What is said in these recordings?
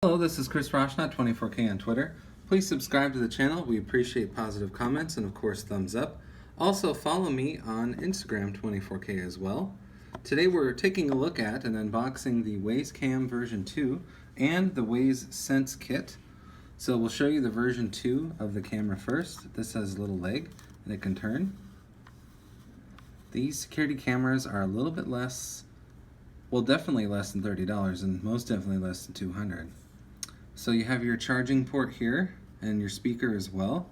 Hello, this is Chris Roshnot, 24K on Twitter. Please subscribe to the channel. We appreciate positive comments and, of course, thumbs up. Also, follow me on Instagram, 24K as well. Today we're taking a look at and unboxing the WYZE Cam version 2 and the WYZE Sense kit. So we'll show you the version 2 of the camera first. This has a little leg and it can turn. These security cameras are a little bit less, well, definitely less than $30 and most definitely less than $200. So you have your charging port here and your speaker as well,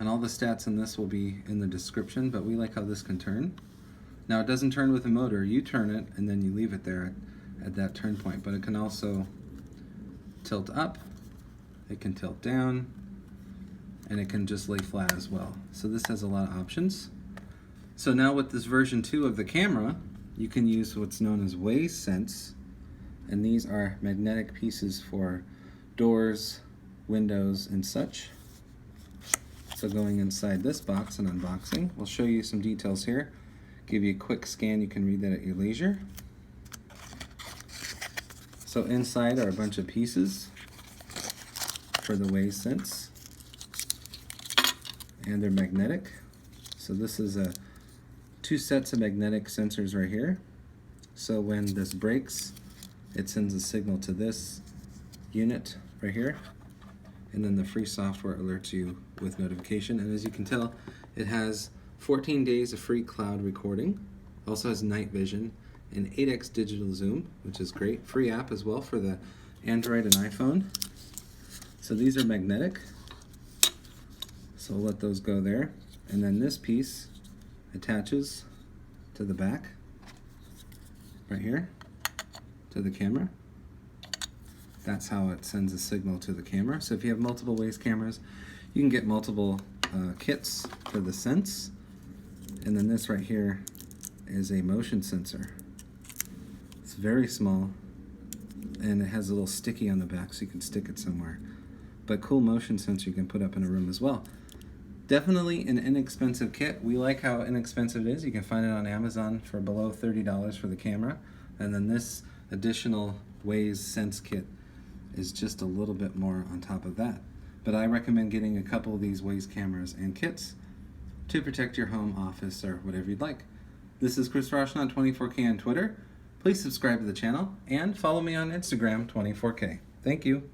and all the stats in this will be in the description, but we like how this can turn. Now it doesn't turn with a motor, you turn it and then you leave it there at that turn point, but it can also tilt up, it can tilt down, and it can just lay flat as well. So this has a lot of options. So now with this version 2 of the camera, you can use what's known as WYZE Sense, and these are magnetic pieces for doors, windows, and such. So going inside this box and unboxing, we'll show you some details here, give you a quick scan, you can read that at your leisure. So inside are a bunch of pieces for the WYZE Sense, and they're magnetic. So this is two sets of magnetic sensors right here. So when this breaks, it sends a signal to this unit right here, and then the free software alerts you with notification. And as you can tell, it has 14 days of free cloud recording, also has night vision and 8x digital zoom, which is great. Free app as well for the Android and iPhone. So these are magnetic, so we'll let those go there. And then this piece attaches to the back right here to the camera. That's how it sends a signal to the camera. So if you have multiple WYZE cameras, you can get multiple kits for the Sense. And then this right here is a motion sensor. It's very small and it has a little sticky on the back so you can stick it somewhere. But cool motion sensor you can put up in a room as well. Definitely an inexpensive kit. We like how inexpensive it is. You can find it on Amazon for below $30 for the camera. And then this additional WYZE Sense kit is just a little bit more on top of that. But I recommend getting a couple of these WYZE cameras and kits to protect your home, office, or whatever you'd like. This is Chris Roshnot, 24K on Twitter. Please subscribe to the channel and follow me on Instagram, 24K. Thank you.